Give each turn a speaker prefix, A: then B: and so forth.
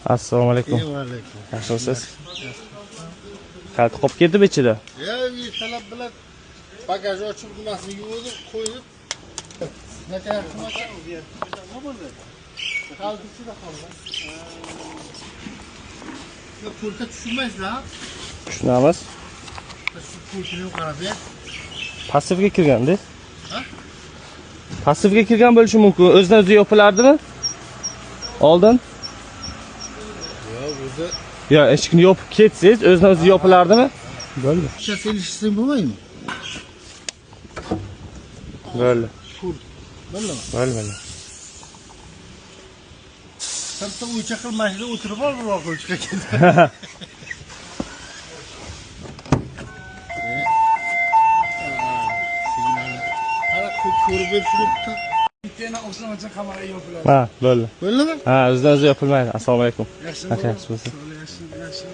A: Assalomu alaykum.
B: Va alaykum.
A: Yaxshimisiz? Kalti qolib ketdi ichida.
B: Talab bilan bagaj ochib nimasini yuvdi, qo'yib. Necha xizmat qildi? Nima bo'ldi? Kalti ichida qoldi. Pulta tushunmaysiz-a?
A: Tushunamiz.
B: Shu pultini qarab-ya.
A: Passivga kirganda.
B: Ha?
A: Passivga kirgan bo'lishi mumkin. O'zidan o'zi yopilardimi? Oldin?
B: O'zi
A: Yo, eshikni yopib ketsangiz, o'zidan o'zi yopilardimi? Bo'ldi.
B: selishsang bo'lmaymi?
A: Bo'ldi.
B: Bo'ldimi?
A: Bo'ldi.
B: Sirtda o'ycha qilmasdan o'tirib ol, biror qo'lchiga ketdi. Qara ko'rib berishibdi. Yana o'shancha kameraga yopilar.
A: Ha, bo'ldi.
B: Bo'ldimi?
A: Ha, o'zidan o'zi yopilmaydi. Assalomu alaykum.
B: Yaxshimi?
A: Yaxshimisiz?
B: Yaxshi.